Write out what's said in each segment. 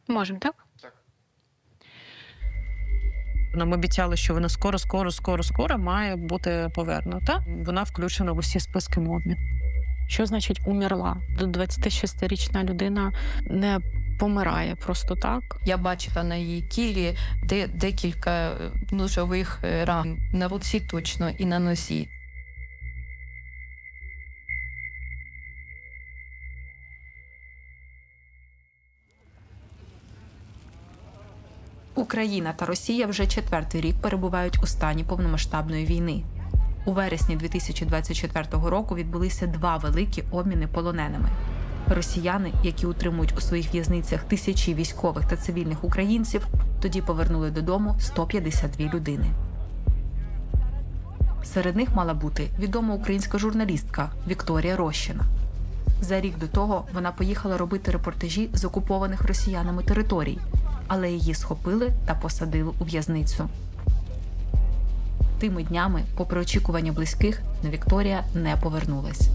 Можемо, так? Нам обіцяли, що вона скоро має бути повернута. Вона включена в усі списки обміну. Що значить умерла? 26-річна людина не помирає просто так. Я бачила на її тілі декілька ножових ран. На руці точно і на носі. Україна та Росія вже 4-й рік перебувають у стані повномасштабної війни. У вересні 2024 року відбулися 2 великі обміни полоненими. Росіяни, які утримують у своїх в'язницях тисячі військових та цивільних українців, тоді повернули додому 152 людини. Серед них мала бути відома українська журналістка Вікторія Рощина. За рік до того вона поїхала робити репортажі з окупованих росіянами територій, але її схопили та посадили у в'язницю. Тими днями, попри очікування близьких, Вікторія не повернулась.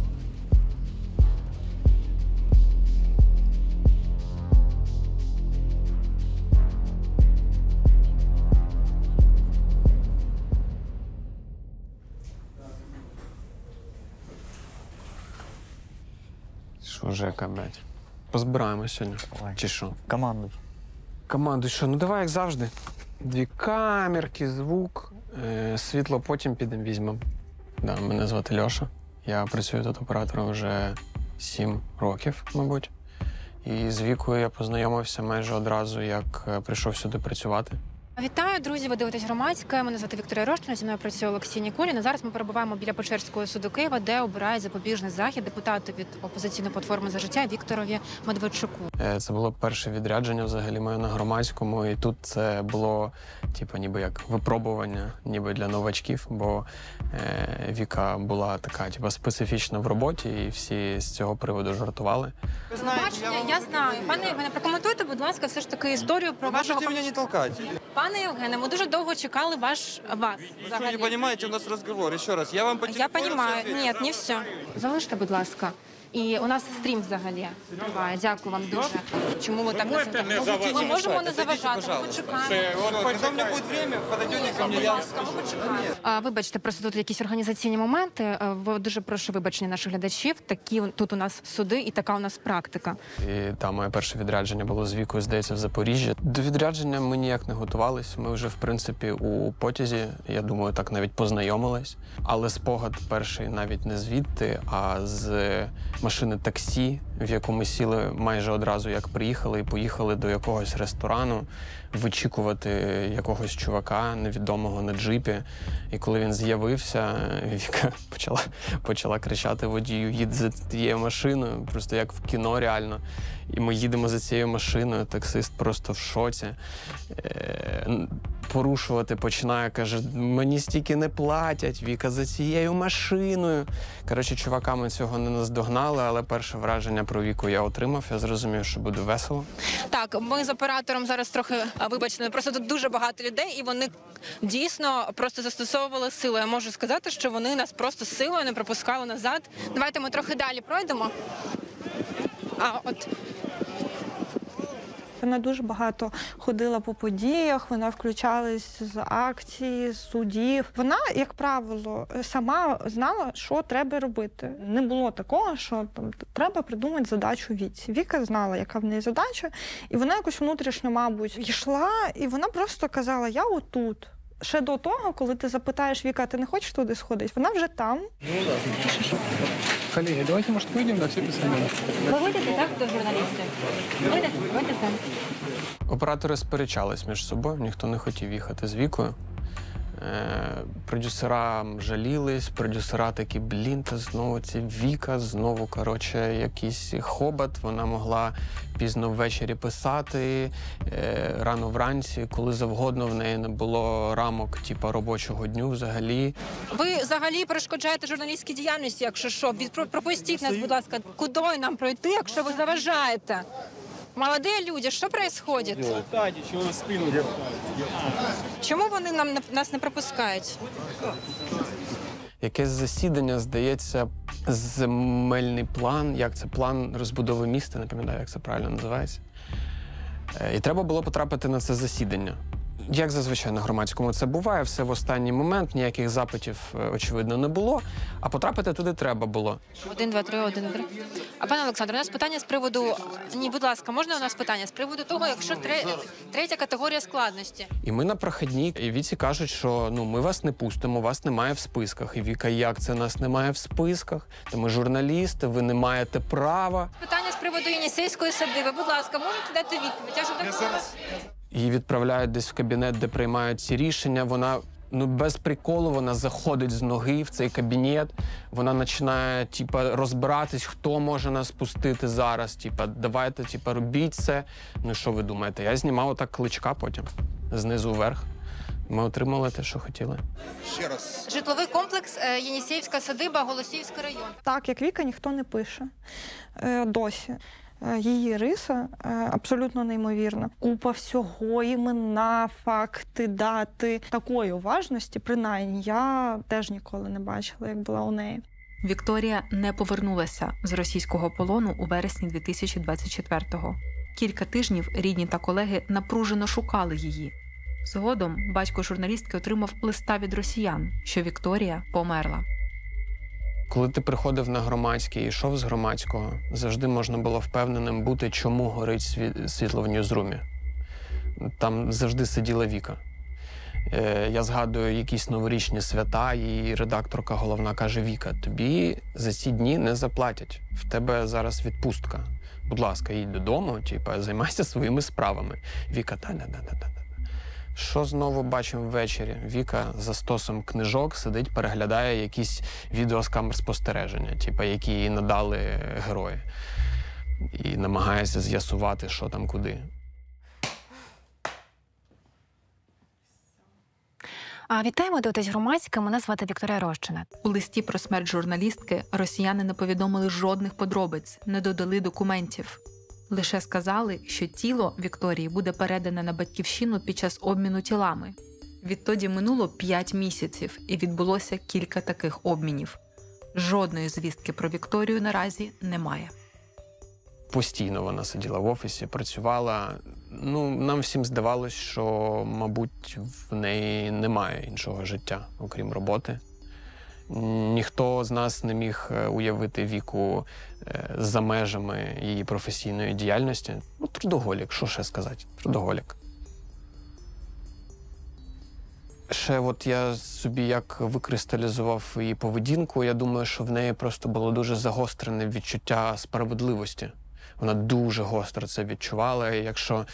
Що, Жека, блядь? Позбираємось сьогодні? Давай. Чи що? Командуй. Команду, що? Ну давай, як завжди. 2 камерки, звук, світло потім підемо візьмемо. Да, мене звати Льоша. Я працюю тут оператором вже 7 років, мабуть. І з Вікою я познайомився майже одразу, як прийшов сюди працювати. Вітаю, друзі! Ви дивитесь «Громадське». Мене звати Вікторія Рощина, зі мною працює Олексій Ніколін. Зараз ми перебуваємо біля Печерського суду Києва, де обирають запобіжний захід депутату від опозиційної платформи «За життя» Вікторові Медведчуку. Це було перше відрядження взагалі моє на Громадському, і тут це було типу, ніби як випробування, ніби для новачків, бо Віка була така типу, специфічна в роботі, і всі з цього приводу жартували. Бачення, я знаю. Пане Євгене, прокоментуйте, будь ласка, все ж таки історію про вашого... Можете меня не толкать. Пане Євгене, ми дуже довго чекали вас. Вы что, не понимаете, у нас разговор. Еще раз, я вам по Я телефону понимаю. всё ответил. Нет, не все. Залиште, будь ласка. І у нас стрім взагалі триває. Дякую вам дуже. Чому ви так не заважаєте? Ми можемо не заважати, ми почекаємо. Когда у меня будет время, подойдете ко мне. Будь ласка, ми почекаємо. Вибачте, просто тут якісь організаційні моменти. Дуже прошу вибачення наших глядачів. Такі тут у нас суди і така у нас практика. І там моє перше відрядження було з Вікою, здається, в Запоріжжі. До відрядження ми ніяк не готувалися. Ми вже, в принципі, у потязі, я думаю, так навіть познайомились. Але спогад перший навіть не звідти, а з машини таксі, в яку ми сіли майже одразу, як приїхали, і поїхали до якогось ресторану вичікувати якогось чувака невідомого на джипі. І коли він з'явився, Віка почала кричати водію: «Їдь за тією машиною», просто як в кіно реально. І ми їдемо за цією машиною, таксист просто в шоці. Порушувати починає, каже: «Мені стільки не платять, Віка, за цією машиною». Коротше, чуваками цього не наздогнали, але перше враження про Віку я отримав. Я зрозумів, що буде весело. Так, ми з оператором зараз трохи, вибачте, просто тут дуже багато людей, і вони дійсно просто застосовували силу. Я можу сказати, що вони нас просто силою не пропускали назад. Давайте ми трохи далі пройдемо. Вона дуже багато ходила по подіях, вона включалась з акцій, з судів. Вона, як правило, сама знала, що треба робити. Не було такого, що там треба придумати задачу Віці. Віка знала, яка в неї задача, і вона якось внутрішньо, мабуть, йшла, і вона просто казала: «Я отут». Ще до того, коли ти запитаєш: «Віка, ти не хочеш туди сходити?» Вона вже там. Коллеги, давайте, может, выйдем, да, все посмотрим. Ви вийдете, так, до журналістів? Вийдете? Оператори сперечались між собою, ніхто не хотів їхати з Вікою. Продюсерам жалілись, продюсера такі: «Блін, та знову ці Віка, знову, коротше, якийсь хобот». Вона могла пізно ввечері писати, рано вранці, коли завгодно. В неї не було рамок, типу, робочого дню взагалі. Ви взагалі перешкоджаєте журналістській діяльності, якщо що. Пропустіть нас, будь ласка, куди нам пройти, якщо ви заважаєте? Молоді люди, що відбувається? Чому вони нас не пропускають? Якесь засідання, здається, земельний план, як це, план розбудови міста, не пам'ятаю, як це правильно називається. І треба було потрапити на це засідання. Як зазвичай на громадському це буває, все в останній момент, ніяких запитів, очевидно, не було, а потрапити туди треба було. 1, 2, 3, 1, 2, 3. А пане Олександре, у нас питання з приводу... Ні, будь ласка, можна у нас питання з приводу того, якщо третя категорія складності? І ми на проходній, і Віці кажуть, що ми вас не пустимо, вас немає в списках. І Віка, як це нас немає в списках? Та ми журналісти, ви не маєте права. Питання з приводу Єнісейської садиби. Будь ласка, можете дати відповідь? Я ж так... Її відправляють десь в кабінет, де приймають ці рішення. Вона, без приколу, вона заходить з ноги в цей кабінет. Вона починає, розбиратись, хто може нас пустити зараз. Давайте, робіть це. Що ви думаєте? Я знімав отак кличка потім, знизу вверх. Ми отримали те, що хотіли. Ще раз. Житловий комплекс Єнісеївська садиба, Голосіївський район. Так, як Віка, ніхто не пише досі. Її риса абсолютно неймовірна. Купа всього, імена, факти, дати. Такої уважності, принаймні, я теж ніколи не бачила, як була у неї. Вікторія не повернулася з російського полону у вересні 2024-го. Кілька тижнів рідні та колеги напружено шукали її. Згодом батько журналістки отримав листа від росіян, що Вікторія померла. Коли ти приходив на громадський і йшов з громадського, завжди можна було впевненим бути, чому горить світло в ньюзрумі. Там завжди сиділа Віка. Я згадую якісь новорічні свята, і редакторка головна каже: Віка, тобі за ці дні не заплатять. В тебе зараз відпустка. Будь ласка, їдь додому, займайся своїми справами. Віка, та-да-да-да-да. Що знову бачимо ввечері? Віка за стосом книжок сидить, переглядає якісь відео з камер спостереження, які їй надали герої. І намагається з'ясувати, що там куди. Вітаємо, дивитесь громадське. Мене звати Вікторія Рощина. У листі про смерть журналістки росіяни не повідомили жодних подробиць, не додали документів. Лише сказали, що тіло Вікторії буде передане на батьківщину під час обміну тілами. Відтоді минуло 5 місяців, і відбулося кілька таких обмінів. Жодної звістки про Вікторію наразі немає. Постійно вона сиділа в офісі, працювала. Нам всім здавалось, що, мабуть, в неї немає іншого життя, окрім роботи. Ніхто з нас не міг уявити Віку за межами її професійної діяльності. Трудоголік, що ще сказати? Трудоголік. Ще я собі як викристалізував її поведінку, я думаю, що в неї просто було дуже загострене відчуття справедливості. Вона дуже гостро це відчувала, і якщо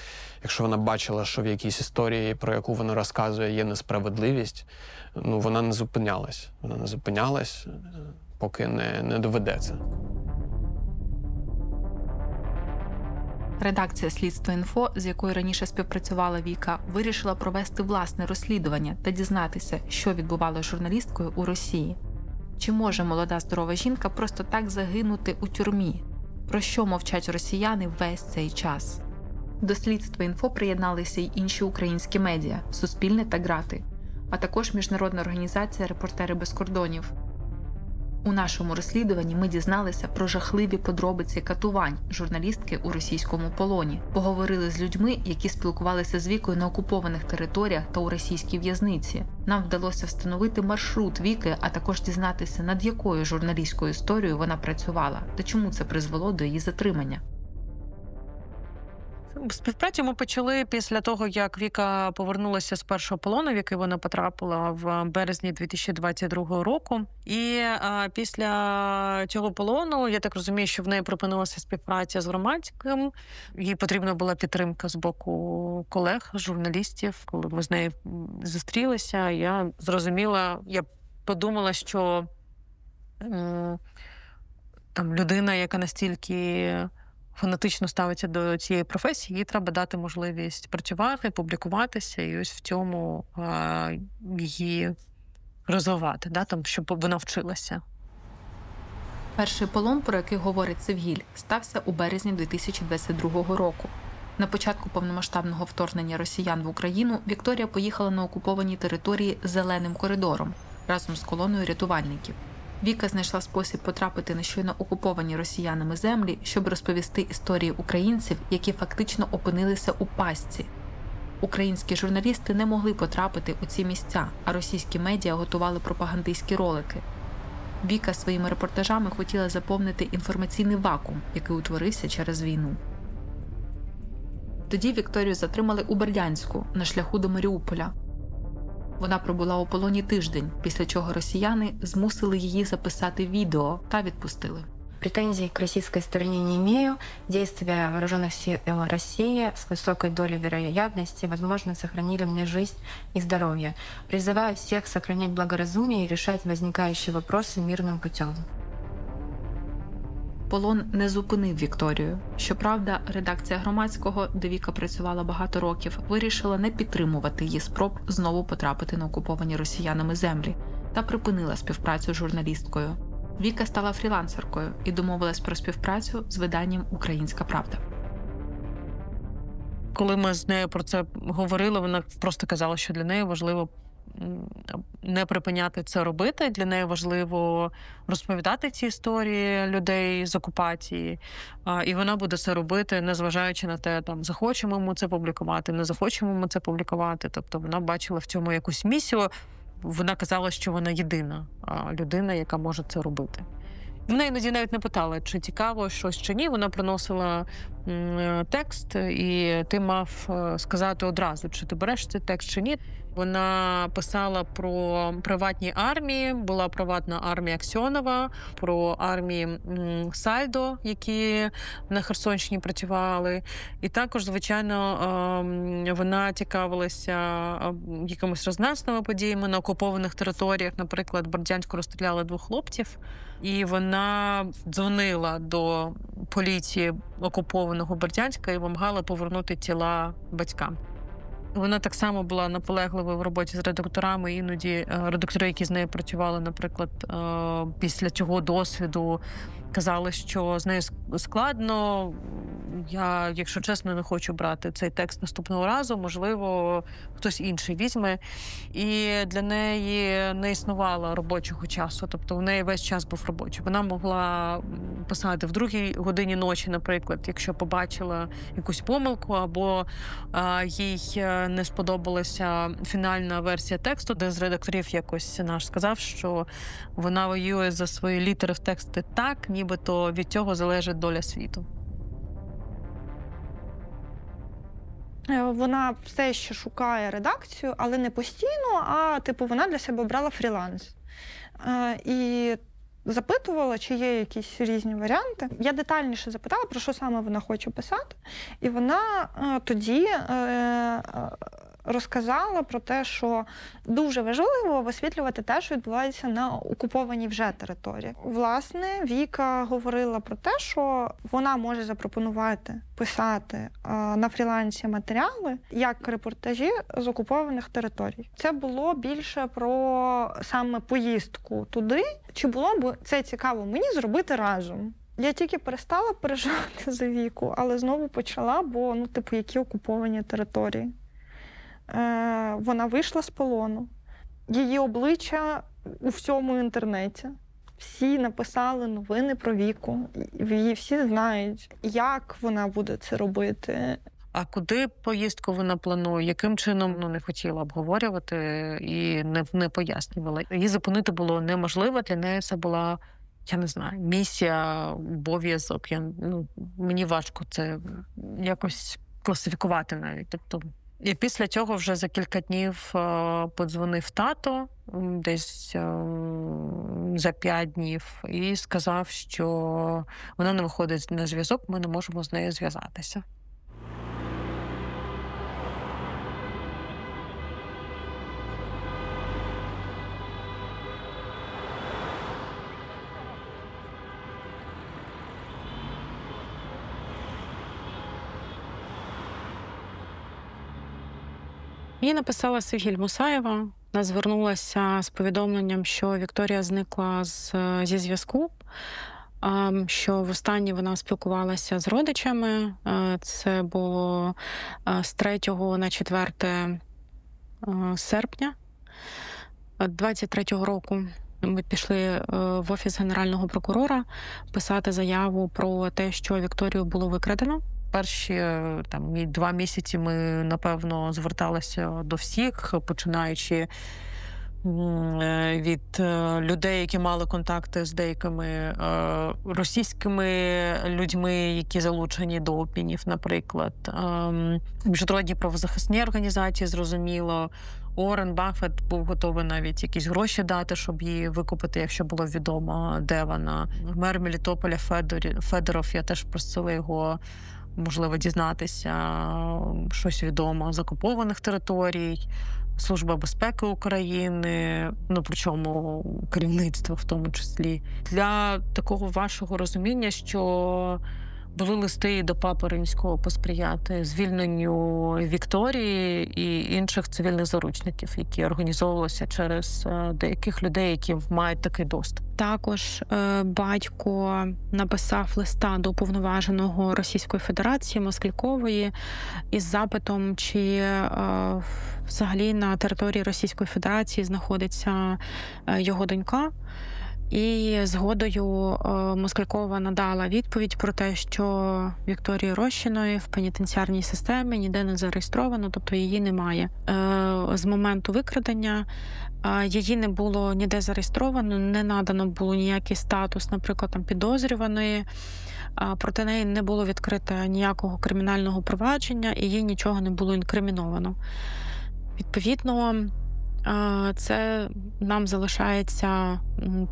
вона бачила, що в якійсь історії, про яку вона розказує, є несправедливість, вона не зупинялась. Вона не зупинялась, поки не доведеться. Редакція «Слідство.Інфо», з якою раніше співпрацювала Віка, вирішила провести власне розслідування та дізнатися, що відбувалося з журналісткою у Росії. Чи може молода здорова жінка просто так загинути у тюрмі? Про що мовчать росіяни весь цей час? До «Слідства.Інфо» приєдналися й інші українські медіа – «Суспільне» та «Грати», а також міжнародна організація «Репортери без кордонів». У нашому розслідуванні ми дізналися про жахливі подробиці катувань журналістки у російському полоні. Поговорили з людьми, які спілкувалися з Вікою на окупованих територіях та у російській в'язниці. Нам вдалося встановити маршрут Віки, а також дізнатися, над якою журналістською історією вона працювала та чому це призвело до її затримання. Співпрацю ми почали після того, як Віка повернулася з першого полону, в який вона потрапила в березні 2022 року. І після цього полону, я так розумію, що в неї припинилася співпраця з громадським. Їй потрібна була підтримка з боку колег, журналістів. Коли ми з нею зустрілися, я зрозуміла, я подумала, що там людина, яка настільки фанатично ставиться до цієї професії, їй треба дати можливість працювати, публікуватися і ось в цьому її розвивати, щоб вона вчилася. Перший полон, про який говорить Севгіль, стався у березні 2022 року. На початку повномасштабного вторгнення росіян в Україну Вікторія поїхала на окуповані території «Зеленим коридором» разом з колоною рятувальників. Віка знайшла спосіб потрапити на щойно окуповані росіянами землі, щоб розповісти історії українців, які фактично опинилися у пастці. Українські журналісти не могли потрапити у ці місця, а російські медіа готували пропагандистські ролики. Віка своїми репортажами хотіла заповнити інформаційний вакуум, який утворився через війну. Тоді Вікторію затримали у Бердянську, на шляху до Маріуполя. Вона пробула у полоні тиждень, після чого росіяни змусили її записати відео та відпустили. Претензий к российской стороне не имею. Действия вооруженных сил России с высокой долей вероятности, возможно, сохранили мне жизнь и здоровье. Призываю всех сохранять благоразумие и решать возникающие вопросы мирным путем. Полон не зупинив Вікторію. Щоправда, редакція «Громадського», де Віка працювала багато років, вирішила не підтримувати її спроб знову потрапити на окуповані росіянами землі та припинила співпрацю з журналісткою. Віка стала фрілансеркою і домовилась про співпрацю з виданням «Українська правда». Коли ми з нею про це говорили, вона просто казала, що для неї важливо не припиняти це робити. Для неї важливо розповідати ці історії людей з окупації. І вона буде це робити, незважаючи на те, там, захочемо ми це публікувати, не захочемо ми це публікувати. Тобто вона бачила в цьому якусь місію. Вона казала, що вона єдина людина, яка може це робити. Вона іноді навіть не питала, чи цікаво щось чи ні. Вона приносила текст, і ти мав сказати одразу, чи ти береш цей текст чи ні. Вона писала про приватні армії, була приватна армія Аксьонова, про армії Сальдо, які на Херсонщині працювали. І також, звичайно, вона цікавилася якимись резонансними подіями на окупованих територіях. Наприклад, в Бердянську розстріляли 2 хлопців. І вона дзвонила до поліції окупованого Бердянська і вимагала повернути тіла батькам. Вона так само була наполегливою в роботі з редакторами. Іноді редактори, які з нею працювали, наприклад, після цього досвіду, казали, що з нею складно. Я, якщо чесно, не хочу брати цей текст наступного разу. Можливо, хтось інший візьме. І для неї не існувало робочого часу. Тобто в неї весь час був робочий. Вона могла писати в 2-й годині ночі, наприклад, якщо побачила якусь помилку, або їй не сподобалася фінальна версія тексту, де з редакторів якось наш сказав, що вона воює за свої літери в тексти так, нібито від цього залежить доля світу. Вона все ще шукає редакцію, але не постійно, а вона для себе обрала фріланс. І запитувала, чи є якісь різні варіанти. Я детальніше запитала, про що саме вона хоче писати. І вона тоді розказала про те, що дуже важливо висвітлювати те, що відбувається на окупованій вже території. Власне, Віка говорила про те, що вона може запропонувати писати на фрілансі матеріали як репортажі з окупованих територій. Це було більше про саме поїздку туди. Чи було б це цікаво мені зробити разом? Я тільки перестала переживати за Віку, але знову почала, бо, які окуповані території. Вона вийшла з полону. Її обличчя у всьому інтернеті. Всі написали новини про Віку. Її всі знають, як вона буде це робити. А куди поїздку вона планує? Яким чином не хотіла обговорювати і не пояснювала. Її зупинити було неможливо. Для неї це була, я не знаю, місія, обов'язок. Мені важко це якось класифікувати навіть. Тобто, і після цього вже за кілька днів подзвонив тато, десь за 5 днів, і сказав, що вона не виходить на зв'язок, ми не можемо з нею зв'язатися. Їй написала Сигіль Мусаєва. Вона звернулася з повідомленням, що Вікторія зникла зі зв'язку, що востаннє вона спілкувалася з родичами. Це було з 3 на 4 серпня 23-го року. Ми пішли в офіс Генерального прокурора писати заяву про те, що Вікторію було викрадено. Перші 2 місяці ми, напевно, зверталися до всіх, починаючи від людей, які мали контакти з деякими російськими людьми, які залучені до обмінів, наприклад. Міжнародні правозахисні організації, зрозуміло. Уоррен Баффет був готовий навіть якісь гроші дати, щоб її викупити, якщо було відомо, де вона. Мер Мелітополя Федоров, я теж просила його, можливо, дізнатися щось відомо з окупованих територій. Служба безпеки України, причому керівництво в тому числі. Для такого вашого розуміння, що були листи і до Папи Римського посприяти звільненню Вікторії і інших цивільних заручників, які організовувалися через деяких людей, які мають такий доступ. Також батько написав листа до уповноваженого Російської Федерації Москалькової із запитом, чи взагалі на території Російської Федерації знаходиться його донька. І згодою Москалькова надала відповідь про те, що Вікторії Рощиної в пенітенціарній системі ніде не зареєстровано, тобто її немає. З моменту викрадення її не було ніде зареєстровано, не надано було ніякий статус, наприклад, підозрюваної, проти неї не було відкрито ніякого кримінального провадження і їй нічого не було інкриміновано. Відповідно, це нам залишається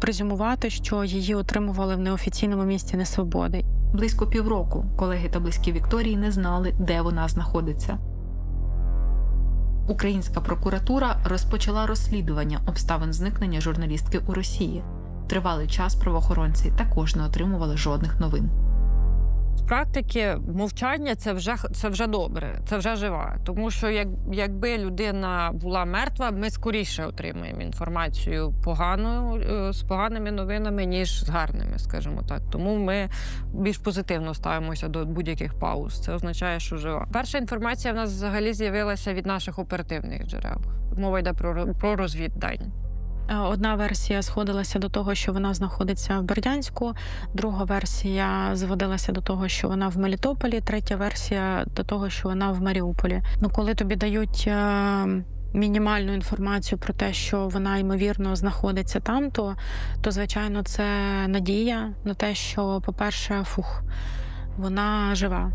презюмувати, що її отримували в неофіційному місці несвободи. Близько півроку колеги та близькі Вікторії не знали, де вона знаходиться. Українська прокуратура розпочала розслідування обставин зникнення журналістки у Росії. Тривалий час правоохоронці також не отримували жодних новин. З практики мовчання це вже добре, це вже жива. Тому що якби людина була мертва, ми скоріше отримаємо інформацію з поганими новинами, ніж з гарними, скажімо так. Тому ми більш позитивно ставимося до будь-яких пауз. Це означає, що жива. Перша інформація в нас взагалі з'явилася від наших оперативних джерел. Мова йде про розвіддані. Одна версія сходилася до того, що вона знаходиться в Бердянську, друга версія зводилася до того, що вона в Мелітополі, третя версія до того, що вона в Маріуполі. Коли тобі дають мінімальну інформацію про те, що вона, ймовірно, знаходиться там, то звичайно, це надія на те, що, по-перше, вона жива.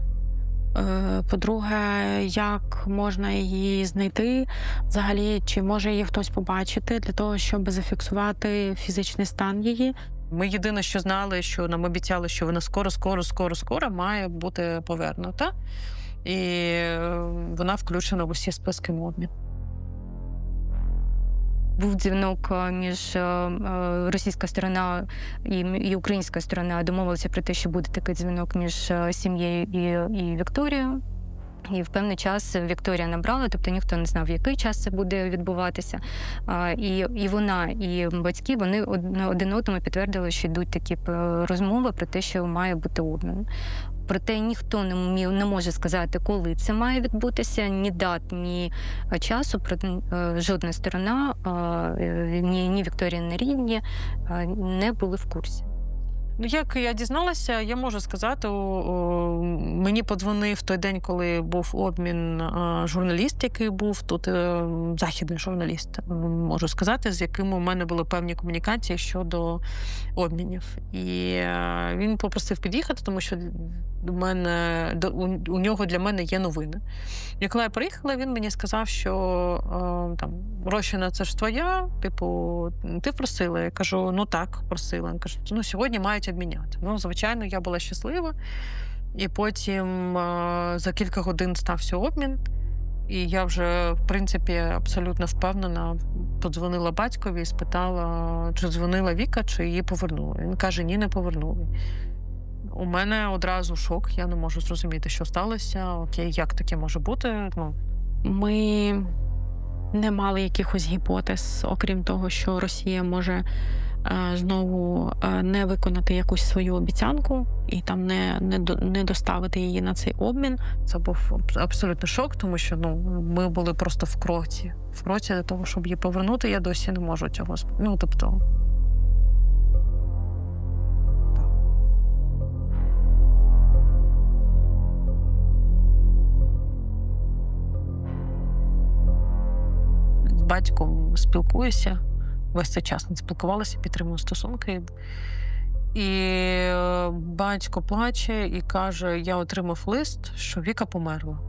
По-друге, як можна її знайти, взагалі, чи може її хтось побачити для того, щоб зафіксувати фізичний стан її. Ми єдине, що знали, що нам обіцяли, що вона скоро має бути повернута. І вона включена в усі списки обміну. Був дзвінок між російська сторона і українська сторона. Домовилися про те, що буде такий дзвінок між сім'єю і Вікторією. І в певний час Вікторія набрала, тобто ніхто не знав, в який час це буде відбуватися. І вона, і батьки, вони один одному підтвердили, що йдуть такі розмови про те, що має бути обмін. Проте ніхто не може сказати, коли це має відбутися, ні дат, ні часу. Жодна сторона, ні Вікторія, ні рідні не були в курсі. Як я дізналася, я можу сказати, мені подзвонив той день, коли був обмін, журналіст, який був тут, західний журналіст, можу сказати, з яким у мене були певні комунікації щодо обмінів. І він попросив під'їхати, тому що у нього для мене є новини. І коли я приїхала, він мені сказав, що Рощина, це ж твоя, ти просила? Я кажу, так, просила. Він каже, сьогодні мають обміняти. Звичайно, я була щаслива. І потім за кілька годин стався обмін. І я вже, в принципі, абсолютно впевнена, подзвонила батькові і спитала, чи дзвонила Віка, чи її повернули. Він каже, ні, не повернули. У мене одразу шок, я не можу зрозуміти, що сталося. Окей, як таке може бути? Ми не мали якихось гіпотез, окрім того, що Росія може знову не виконати якусь свою обіцянку і там не доставити її на цей обмін. Це був абсолютно шок, тому що ми були просто в кроці до того, щоб її повернути. Я досі не можу цього. батьком спілкуюся. Весь цей час не спілкувалася, підтримую стосунки. І батько плаче і каже, я отримав лист, що Віка померла.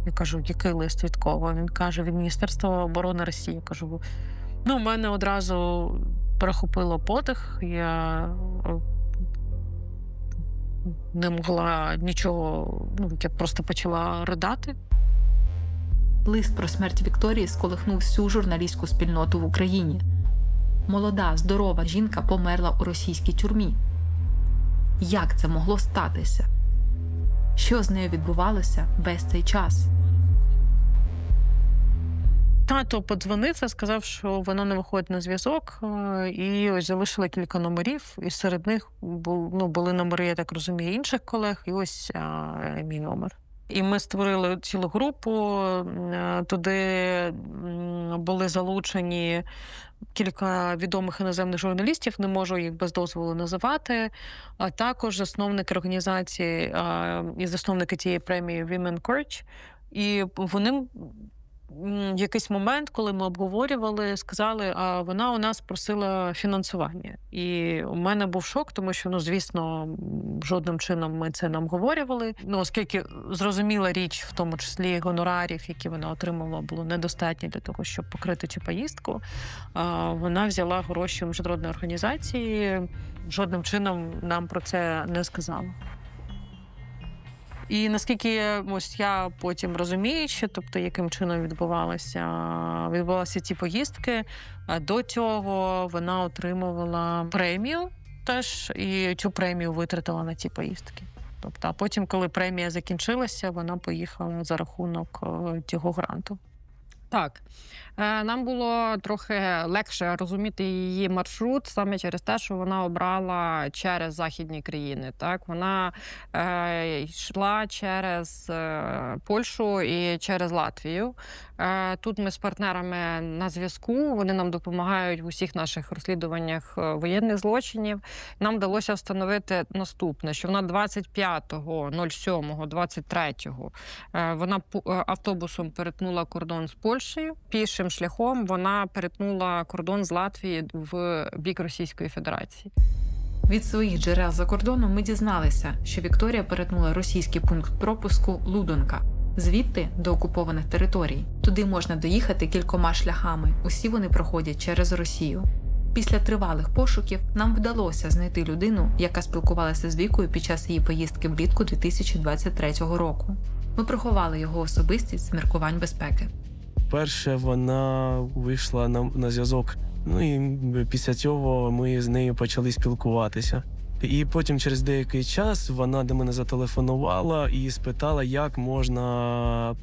Я кажу, який лист, від кого? Він каже, від Міністерства оборони Росії. Я кажу, в мене одразу перехопило подих, я не могла нічого, я просто почала ридати. Лист про смерть Вікторії сколихнув всю журналістську спільноту в Україні. Молода, здорова жінка померла у російській тюрмі. Як це могло статися? Що з нею відбувалося весь цей час? Тато подзвонив і сказав, що вона не виходить на зв'язок, і ось залишили кілька номерів, і серед них були номери, я так розумію, інших колег, і ось мій номер. І ми створили цілу групу, туди були залучені кілька відомих іноземних журналістів, не можу їх без дозволу називати, а також засновники організації і засновники тієї премії Women Courage. І вони в якийсь момент, коли ми обговорювали, сказали, а вона у нас просила фінансування. І у мене був шок, тому що, звісно, жодним чином ми це не обговорювали. Оскільки зрозуміла річ, в тому числі гонорарів, які вона отримала, було недостатньо для того, щоб покрити цю поїздку, вона взяла гроші у міжнародної організації, жодним чином нам про це не сказала. І наскільки я потім розуміючи, тобто яким чином відбувалися ці поїздки, до цього вона отримувала премію теж, і цю премію витратила на ці поїздки. Тобто, а потім, коли премія закінчилася, вона поїхала за рахунок цього гранту. Так. Нам було трохи легше розуміти її маршрут саме через те, що вона обрала через західні країни. Так? Вона йшла через Польщу і через Латвію. Тут ми з партнерами на зв'язку, вони нам допомагають в усіх наших розслідуваннях воєнних злочинів. Нам вдалося встановити наступне, що вона 25.07.23 вона автобусом перетнула кордон з Польщею, пішим шляхом вона перетнула кордон з Латвії в бік Російської Федерації. Від своїх джерел за кордоном ми дізналися, що Вікторія перетнула російський пункт пропуску Лудонка. Звідти до окупованих територій. Туди можна доїхати кількома шляхами. Усі вони проходять через Росію. Після тривалих пошуків нам вдалося знайти людину, яка спілкувалася з Вікою під час її поїздки влітку 2023 року. Ми приховали його особистість з міркувань безпеки. Перше вона вийшла на зв'язок, і після цього ми з нею почали спілкуватися. І потім через деякий час вона до мене зателефонувала і спитала, як можна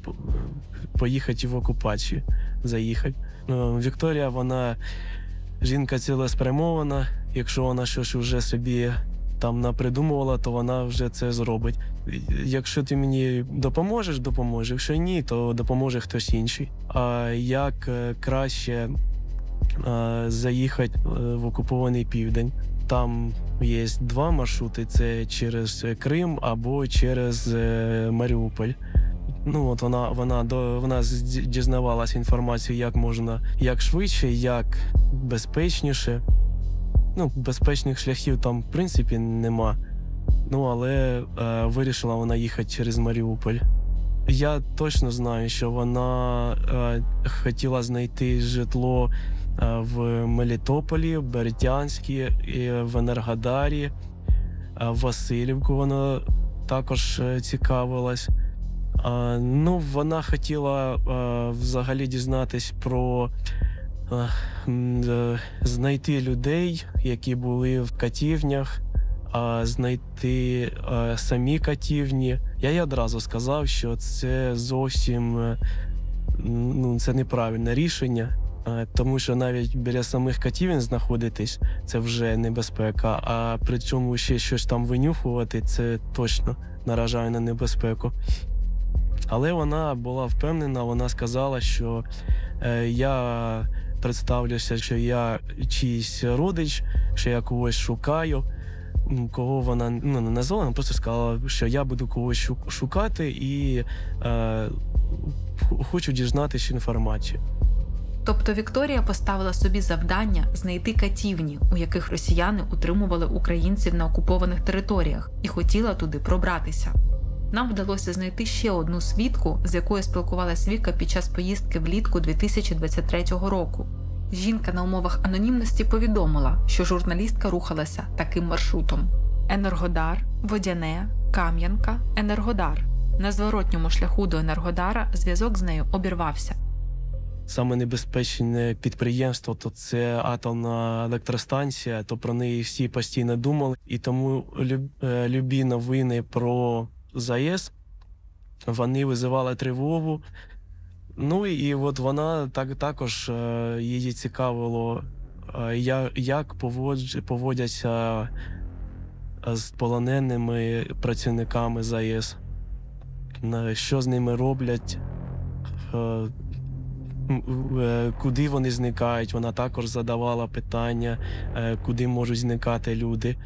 поїхати в окупацію, заїхати. Вікторія, вона жінка цілеспрямована, якщо вона щось вже собі там напридумувала, то вона вже це зробить. Якщо ти мені допоможеш, якщо ні, то допоможе хтось інший. А як краще заїхати в окупований південь? Там є два маршрути, це через Крим або через Маріуполь. Вона дізнавалася інформацію, як можна, як швидше, як безпечніше. Безпечних шляхів там, в принципі, нема. Але вирішила вона їхати через Маріуполь. Я точно знаю, що вона хотіла знайти житло в Мелітополі, в Бердянській, в Енергодарі, в Василівку вона також цікавилась. Вона хотіла взагалі дізнатись про знайти людей, які були в катівнях, знайти самі катівні. Я їй одразу сказав, що це зовсім це неправильне рішення, тому що навіть біля самих катівень знаходитись – це вже небезпека, а при цьому ще щось там винюхувати – це точно наражає на небезпеку. Але вона була впевнена, вона сказала, що я представлюся, що я чийсь родич, що я когось шукаю. Кого вона не назвала, вона просто сказала, що я буду когось шукати і хочу дізнатися інформацію. Тобто Вікторія поставила собі завдання знайти катівні, у яких росіяни утримували українців на окупованих територіях, і хотіла туди пробратися. Нам вдалося знайти ще одну свідку, з якою спілкувалась Віка під час поїздки влітку 2023 року. Жінка на умовах анонімності повідомила, що журналістка рухалася таким маршрутом: Енергодар, Водяне, Кам'янка, Енергодар. На зворотньому шляху до Енергодара зв'язок з нею обірвався. Саме небезпечне підприємство, то це атомна електростанція, то про неї всі постійно думали. І тому любі новини про ЗАЕС, вони визивали тривогу. Ну і от вона також, її цікавило, як поводяться з полоненими працівниками ЗАЕС, що з ними роблять, куди вони зникають. Вона також задавала питання, куди можуть зникати люди.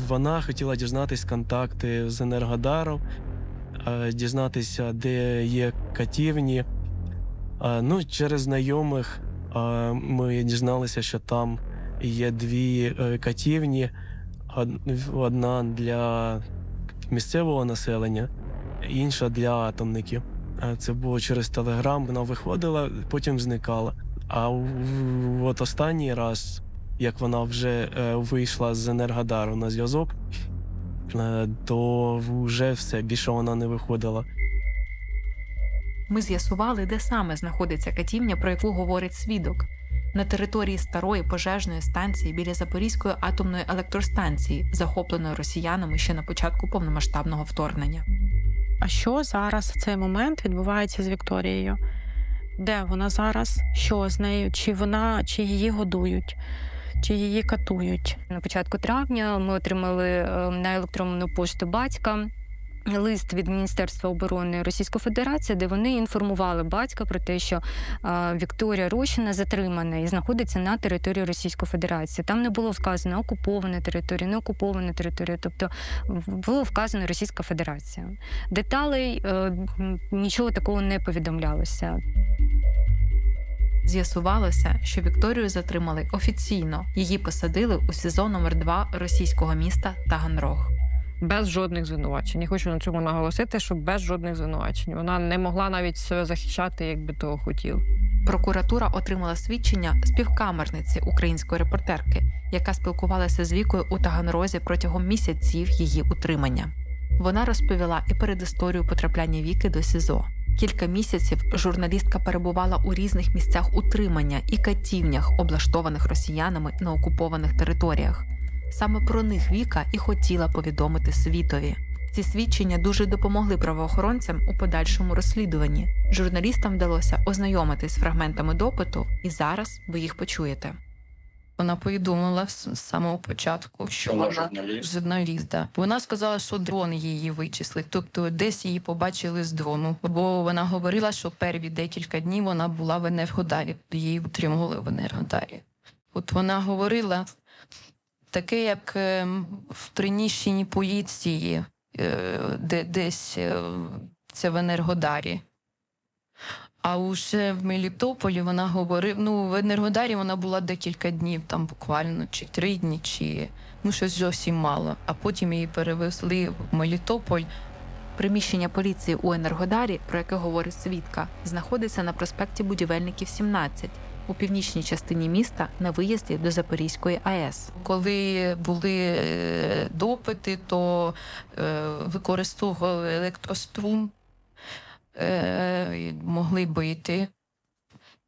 Вона хотіла дізнатися контакти з Енергодаром, дізнатися, де є катівні. Ну, через знайомих ми дізналися, що там є дві катівні. Одна для місцевого населення, інша для атомників. Це було через Телеграм, вона виходила, потім зникала. А от останній раз, як вона вже вийшла з Енергодару на зв'язок, то вже все, більше вона не виходила. Ми з'ясували, де саме знаходиться катівня, про яку говорить свідок. На території старої пожежної станції біля Запорізької атомної електростанції, захопленої росіянами ще на початку повномасштабного вторгнення. А що зараз в цей момент відбувається з Вікторією? Де вона зараз? Що з нею? Чи її годують? Чи її катують? На початку травня ми отримали на електронну пошту батька лист від Міністерства оборони Російської Федерації, де вони інформували батька про те, що Вікторія Рощина затримана і знаходиться на території Російської Федерації. Там не було вказано окупована територія, не окупована територія, тобто було вказано Російська Федерація. Деталей нічого такого не повідомлялося. З'ясувалося, що Вікторію затримали офіційно. Її посадили у СІЗО номер 2 російського міста Таганрог. Без жодних звинувачень. Я хочу на цьому наголосити, що без жодних звинувачень. Вона не могла навіть себе захищати, як би того хотів. Прокуратура отримала свідчення співкамерниці української репортерки, яка спілкувалася з Вікою у Таганрозі протягом місяців її утримання. Вона розповіла і передісторію потрапляння Віки до СІЗО. Кілька місяців журналістка перебувала у різних місцях утримання і катівнях, облаштованих росіянами на окупованих територіях. Саме про них Віка і хотіла повідомити світові. Ці свідчення дуже допомогли правоохоронцям у подальшому розслідуванні. Журналістам вдалося ознайомитись з фрагментами допиту, і зараз ви їх почуєте. Вона повідомила з самого початку, що вона журналіст. Да. Вона сказала, що дрон її вичислив, тобто десь її побачили з дрону. Бо вона говорила, що перві декілька днів вона була в Енергодарі, її утримували в Енергодарі. От вона говорила таке, як в приміщенні поліції, десь це в Енергодарі. А уже в Мелітополі вона говорила, в Енергодарі вона була декілька днів, там буквально, чи 3 дні, чи щось зовсім мало. А потім її перевезли в Мелітополь. Приміщення поліції у Енергодарі, про яке говорить свідка, знаходиться на проспекті Будівельників, 17, у північній частині міста на виїзді до Запорізької АЕС. Коли були допити, то використовували електрострум, могли бити.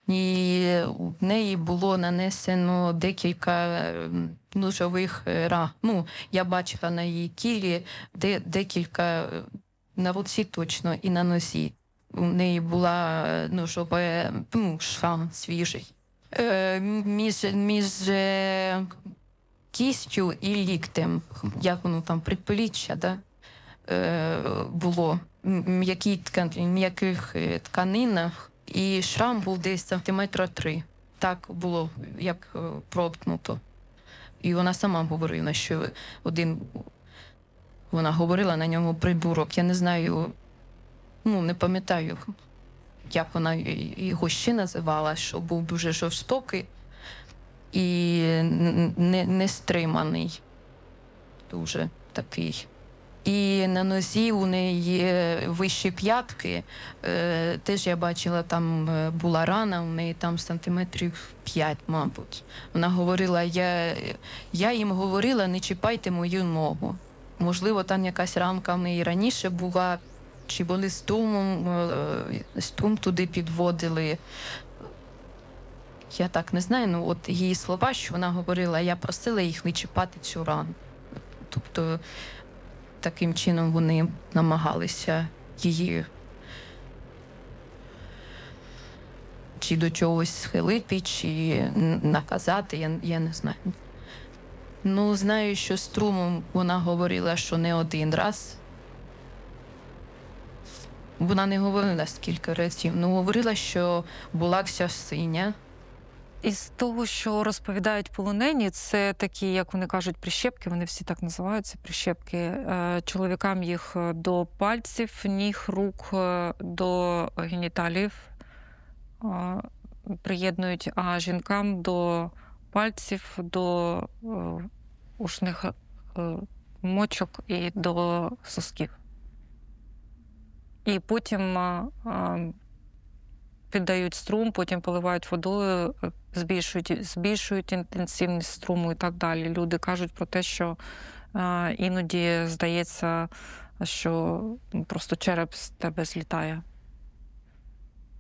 І в неї було нанесено декілька ножових ран. Я бачила на її тілі декілька, на руці точно і на нозі. У неї була ножова шрам свіжий. Між кістю і ліктем, як воно там, предпліччя, да? Було м'яких тканинах, і шрам був десь 3 сантиметри. Так було, як проткнуто. І вона сама говорила, що вона говорила на ньому прибурок. Я не знаю, не пам'ятаю, як вона його ще називала, що був дуже жорстокий і нестриманий. Дуже такий. І на нозі у неї вищі п'ятки. Теж я бачила, там була рана, у неї там сантиметрів 5, мабуть. Вона говорила, я їм говорила, не чіпайте мою ногу. Можливо, там якась ранка в неї раніше була, чи були струм туди підводили. Я так не знаю, ну от її слова, що вона говорила, я просила їх не чіпати цю рану. Тобто таким чином вони намагалися її чи до чогось схилити, чи наказати, я не знаю. Ну, знаю, що струмом вона говорила, що не один раз. Вона не говорила скільки разів, але говорила, що була вся синя. Із того, що розповідають полонені, це такі, як вони кажуть, прищепки, вони всі так називаються, прищепки. Чоловікам їх до пальців, ніг, рук, до геніталів приєднують, а жінкам до пальців, до ушних мочок і до сосків. І потім піддають струм, потім поливають водою, збільшують інтенсивність струму і так далі. Люди кажуть про те, що іноді здається, що просто череп з тебе злітає.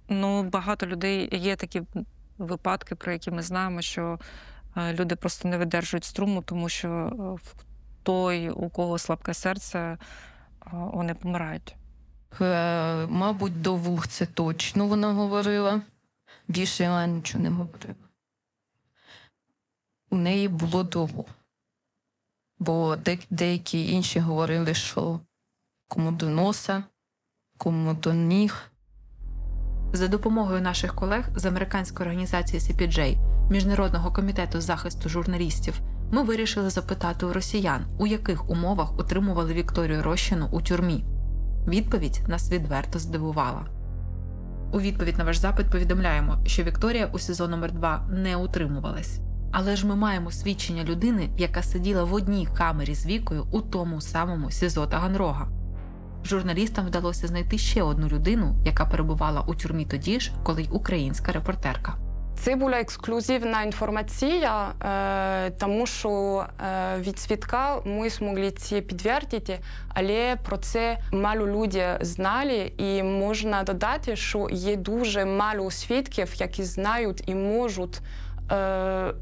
Ну, багато людей, є такі випадки, про які ми знаємо, що люди просто не видержують струму, тому що той, у кого слабке серце, вони помирають. Мабуть, до вух це точно вона говорила. Більше вона нічого не говорила. У неї було довго. Бо деякі інші говорили, що кому до носа, кому до ніг. За допомогою наших колег з американської організації CPJ, Міжнародного комітету захисту журналістів, ми вирішили запитати у росіян, у яких умовах утримували Вікторію Рощину у тюрмі. Відповідь нас відверто здивувала. У відповідь на ваш запит повідомляємо, що Вікторія у СІЗО номер 2 не утримувалась. Але ж ми маємо свідчення людини, яка сиділа в одній камері з Вікою у тому самому СІЗО Таганрога. Журналістам вдалося знайти ще одну людину, яка перебувала у тюрмі тоді ж, коли й українська репортерка. Це була ексклюзивна інформація, тому що від свідка ми змогли це підтвердити, але про це мало людей знали, і можна додати, що є дуже мало свідків, які знають і можуть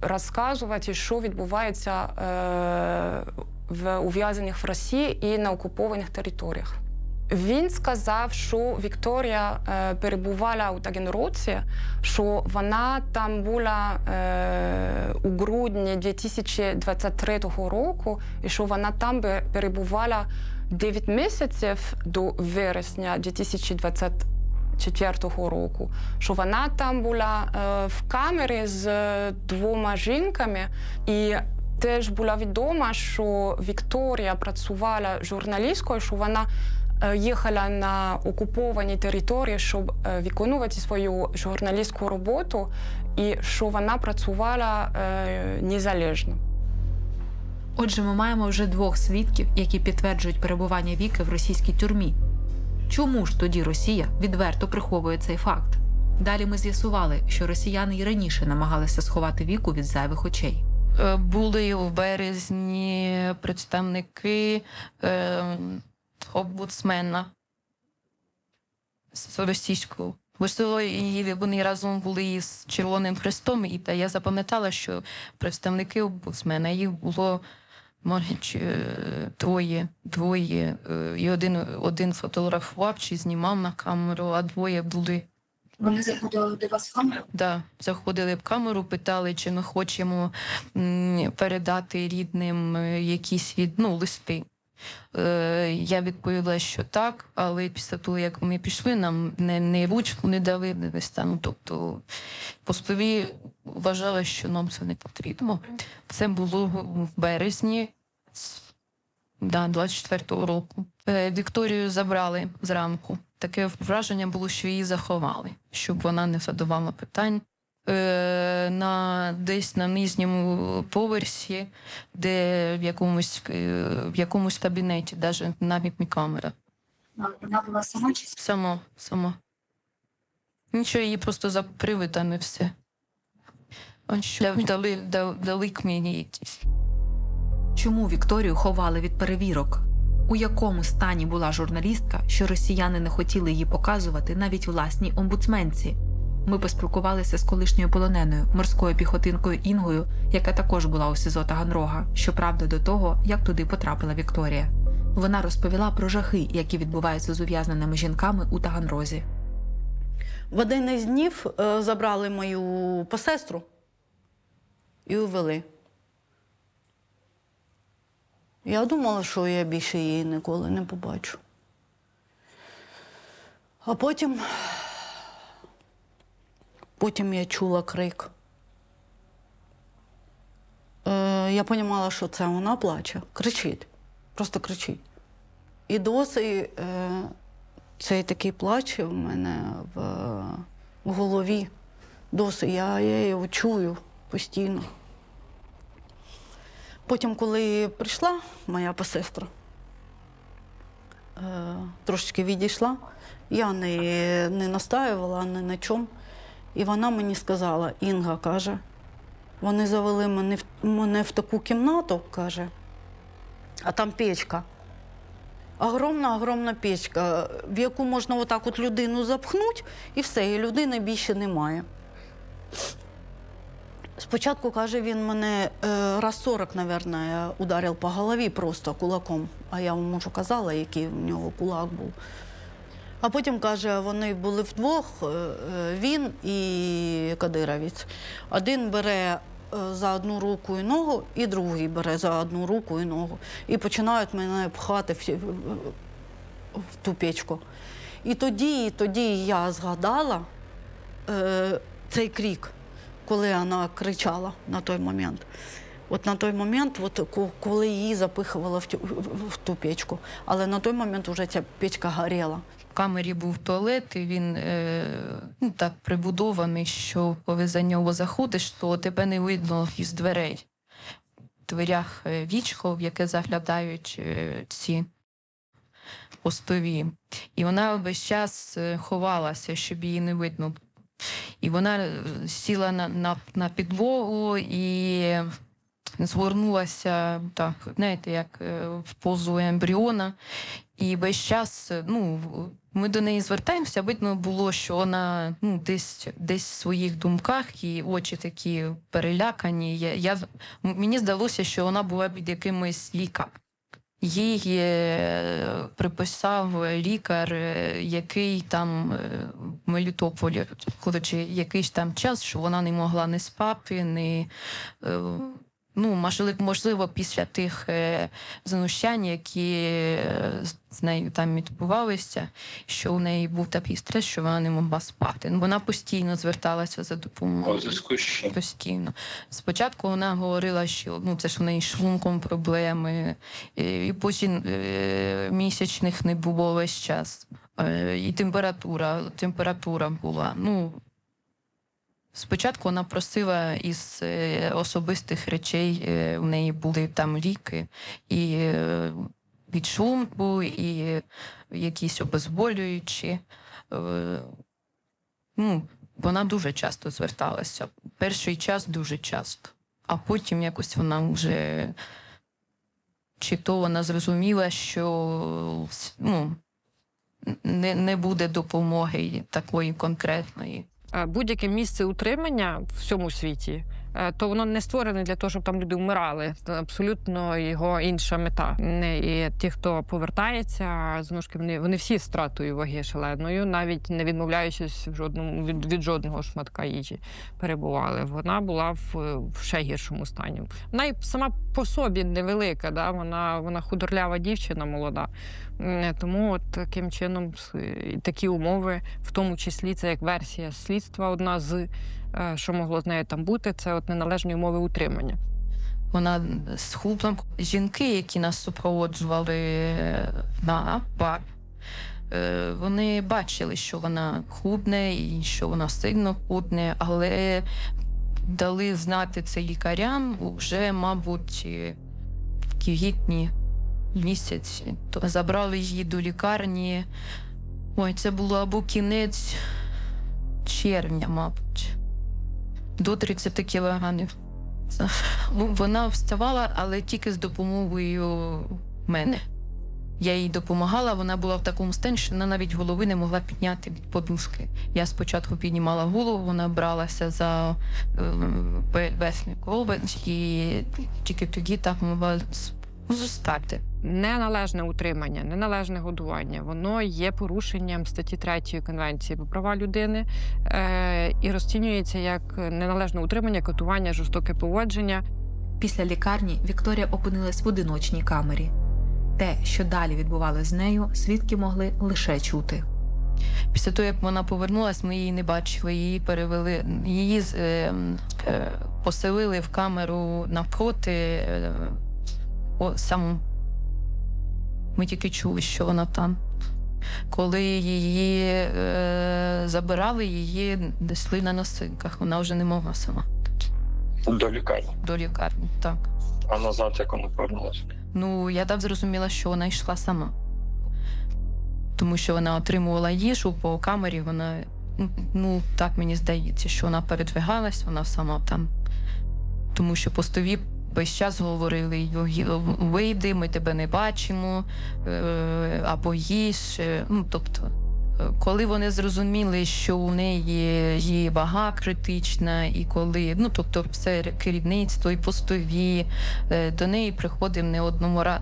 розказувати, що відбувається в ув'язнених в Росії і на окупованих територіях. Він сказав, що Вікторія перебувала у Таганрозі, що вона там була у грудні 2023 року, і що вона там перебувала 9 місяців до вересня 2024 року, що вона там була в камері з 2 жінками, і теж було відомо, що Вікторія працювала журналісткою, що вона їхала на окуповані території, щоб виконувати свою журналістську роботу, і що вона працювала незалежно. Отже, ми маємо вже 2 свідків, які підтверджують перебування Віки в російській тюрмі. Чому ж тоді Росія відверто приховує цей факт? Далі ми з'ясували, що росіяни й раніше намагалися сховати Віку від зайвих очей. Були у березні представники омбудсмена з російського. Вони разом були із Червоним Хрестом, і я запам'ятала, що представники омбудсмена, їх було, може, 2, і один фотографував чи знімав на камеру, а 2 були. Вони заходили до вас в камеру? Так, заходили в камеру, питали, чи ми хочемо передати рідним якісь листи. Я відповіла, що так, але після того, як ми пішли, нам не ручку не дали, не листа. Тобто постові вважали, що нам це не потрібно. Це було в березні 24-го року. Вікторію забрали зранку. Таке враження було, що її заховали, щоб вона не задавала питань. Десь на нижньому поверсі, де в якомусь кабінеті, навіть не камера. Вона була сама чи? Сама. Нічого, її просто за привид, а не все. Дали книги якісь. Чому Вікторію ховали від перевірок? У якому стані була журналістка, що росіяни не хотіли її показувати навіть власній омбудсменці? Ми поспілкувалися з колишньою полоненою, морською піхотинкою Інгою, яка також була у СІЗО Таганрога, щоправда до того, як туди потрапила Вікторія. Вона розповіла про жахи, які відбуваються з ув'язненими жінками у Таганрозі. В один із днів забрали мою посестру і увели. Я думала, що я більше її ніколи не побачу. А потім я чула крик. Я розуміла, що це вона плаче, кричить, просто кричить. І досі цей такий плач у мене в голові. Досі я його чую постійно. Потім, коли прийшла моя посестра, трошечки відійшла, я не настаювала ні на чому. І вона мені сказала, Інга, каже, вони завели мене в таку кімнату, каже, а там печка. Огромна печка, в яку можна отак от людину запхнути, і все, і людини більше немає. Спочатку, каже, він мене раз 40, мабуть, ударив по голові просто кулаком. А я вам можу казала, який в нього кулак був. А потім, каже, вони були вдвох, він і кадировець. Один бере за одну руку і ногу, і другий бере за одну руку і ногу. І починають мене пхати в ту печку. І тоді я згадала цей крик, коли вона кричала на той момент. От на той момент, коли її запихували в ту печку. Але на той момент вже ця печка горіла. В камері був туалет, і він так прибудований, що коли за нього заходиш, то тебе не видно із дверей. В дверях вічко, в яке заглядають ці постові. І вона весь час ховалася, щоб її не видно. І вона сіла на підлогу і згорнулася, так, знаєте, як в позу ембріона. І весь час, ми до неї звертаємося, видно було, що вона десь в своїх думках, і очі такі перелякані. Мені здалося, що вона була під якимось лікарем. Їй приписав лікар, який там в Мелітополі, якийсь там час, що вона не могла не спати, можливо, після тих знущань, які з нею там відбувалися, що у неї був такий стрес, що вона не могла спати. Вона постійно зверталася за допомогою. Постійно. Спочатку вона говорила, що це ж у неї з шлунком проблеми, і потім місячних не було весь час. І температура була. Спочатку вона просила із особистих речей, у неї були там ліки, і від шлунку, і якісь обезболюючі. Вона дуже часто зверталася. Перший час дуже часто. А потім якось вона вже, чи то вона зрозуміла, що не буде допомоги такої конкретної. Будь-яке місце утримання в всьому світі, то воно не створене для того, щоб там люди вмирали. Це абсолютно його інша мета. І ті, хто повертається, знову ж таки, вони всі з втратою ваги шаленою, навіть не відмовляючись від жодного шматка їжі, перебували. Вона була в ще гіршому стані. Вона й сама по собі невелика, да? Вона худорлява дівчина молода. Тому таким чином такі умови, в тому числі це як версія слідства, одна з, що могло з нею там бути, це неналежні умови утримання. Вона з хлопцем. Жінки, які нас супроводжували на бар. Вони бачили, що вона худне і що вона сильно худне, але дали знати це лікарям вже, мабуть, в квітні місяці. Забрали її до лікарні. Ой, це було або кінець червня, мабуть. До 30 кілограмів. Вона вставала, але тільки з допомогою мене. Я їй допомагала, вона була в такому стані, що вона навіть голови не могла підняти від подушки. Я спочатку піднімала голову, вона бралася за верхній колбець і тільки тоді так могла зостати. Неналежне утримання, неналежне годування, воно є порушенням статті 3 Конвенції про права людини і розцінюється як неналежне утримання, катування, жорстоке поводження. Після лікарні Вікторія опинилась в одиночній камері. Те, що далі відбувалося з нею, свідки могли лише чути. Після того, як вона повернулась, ми її не бачили, її поселили в камеру навпроти, саму. Ми тільки чули, що вона там. Коли її забирали, її несли на носилках. Вона вже не могла сама. До лікарні? До лікарні, так. А назад як вона повернулася? Ну, я так зрозуміла, що вона йшла сама. Тому що вона отримувала їжу по камері, вона, ну, так мені здається, що вона передвигалась, вона сама там. Тому що постові весь час говорили: вийди, ми тебе не бачимо, або їж. Ну, тобто, коли вони зрозуміли, що у неї вага критична, і коли, ну, тобто, все керівництво і постові, до неї приходив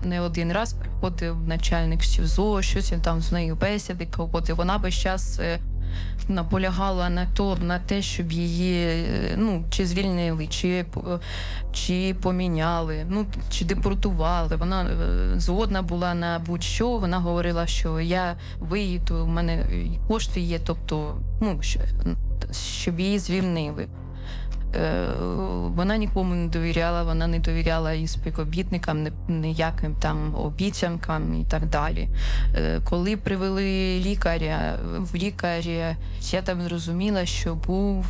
не один раз, приходив начальник СІЗО, щось він там з нею бесіди проводив. Вона весь час наполягала на те, щоб її, ну, чи звільнили, чи поміняли, ну, чи депортували. Вона згодна була на будь-що. Вона говорила, що я виїду, в мене кошти є, тобто, ну, щоб її звільнили. Вона нікому не довіряла, вона не довіряла і співробітникам, ніяким там обіцянкам і так далі. Коли привели в лікарі, я там зрозуміла, що був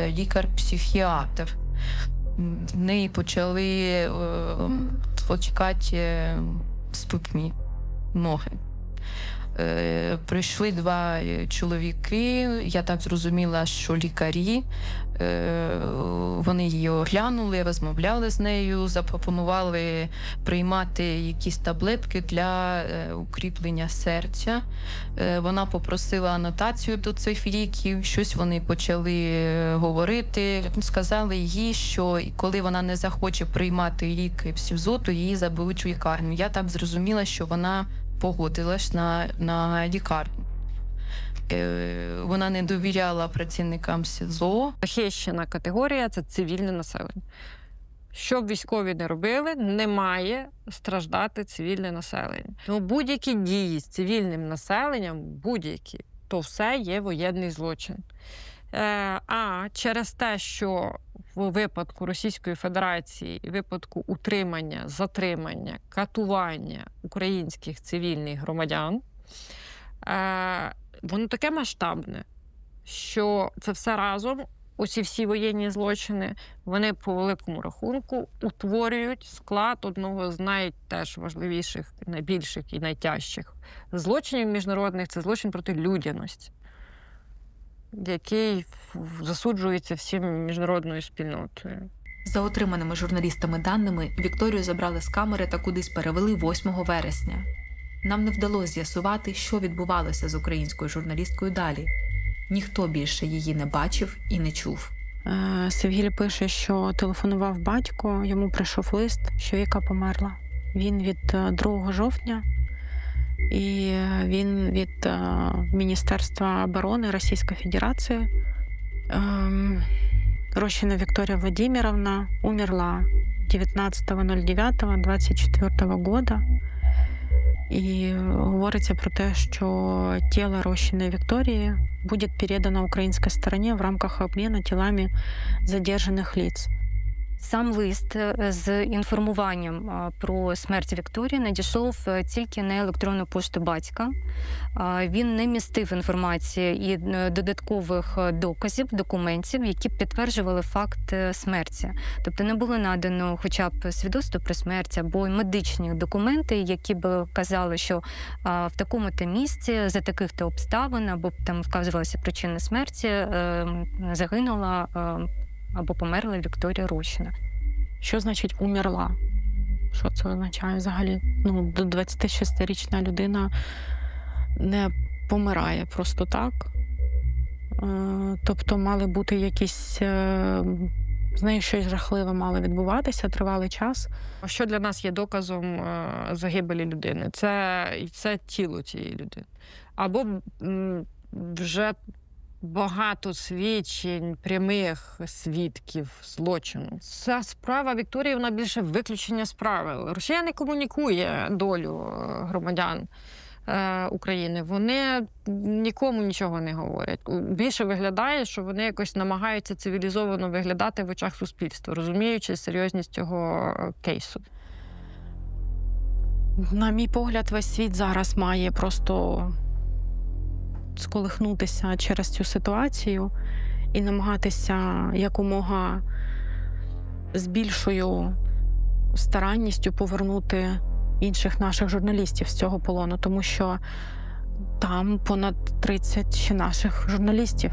лікар-психіатр. В неї почали потікати ступні, ноги. Прийшли 2 чоловіки, я так зрозуміла, що лікарі, вони її оглянули, розмовляли з нею, запропонували приймати якісь таблетки для укріплення серця. Вона попросила анотацію до цих ліків, щось вони почали говорити. Сказали їй, що коли вона не захоче приймати ліки в СІЗО, то її заберуть в лікарню. Я так зрозуміла, що вона погодилась на лікарню. Вона не довіряла працівникам СІЗО. Захищена категорія – це цивільне населення. Що б військові не робили, не має страждати цивільне населення. Тому будь-які дії з цивільним населенням, будь-які, то все є воєнний злочин. А через те, що в випадку Російської Федерації, в випадку утримання, затримання, катування українських цивільних громадян, воно таке масштабне, що це все разом, усі всі воєнні злочини, вони по великому рахунку утворюють склад одного з найтеж важливіших, найбільших і найтяжчих злочинів міжнародних – це злочин проти людяності, який засуджується всім міжнародною спільнотою. За отриманими журналістами даними, Вікторію забрали з камери та кудись перевели 8 вересня. Нам не вдалося з'ясувати, що відбувалося з українською журналісткою далі. Ніхто більше її не бачив і не чув. Севгіль пише, що телефонував батько, йому прийшов лист, що Віка померла. Він від 2 жовтня, і він від Міністерства оборони Російської Федерації. Рощина Виктория Владимировна умерла 19.09.24 года. І говориться про те, що тіло Рощиної Вікторії буде передано українській стороні в рамках обміну тілами задержаних лиц. Сам лист з інформуванням про смерть Вікторії надійшов тільки на електронну пошту батька. Він не містив інформації і додаткових доказів, документів, які б підтверджували факт смерті. Тобто не було надано хоча б свідоцтво про смерть або медичні документи, які б казали, що в такому-то місці, за таких-то обставин, або там вказувалася причина смерті, загинула або померла Вікторія Рощина. Що значить «умерла»? Що це означає взагалі? 26-річна людина не помирає просто так. Тобто мали бути якісь... З нею щось жахливе мало відбуватися, тривалий час. Що для нас є доказом загибелі людини? Це тіло цієї людини. Або вже багато свідчень, прямих свідків злочину. Ця справа Вікторії, вона більше виключення з правил. Росія не комунікує долю громадян України. Вони нікому нічого не говорять. Більше виглядає, що вони якось намагаються цивілізовано виглядати в очах суспільства, розуміючи серйозність цього кейсу. На мій погляд, весь світ зараз має просто сколихнутися через цю ситуацію і намагатися якомога з більшою старанністю повернути інших наших журналістів з цього полону, тому що там понад 30 ще наших журналістів.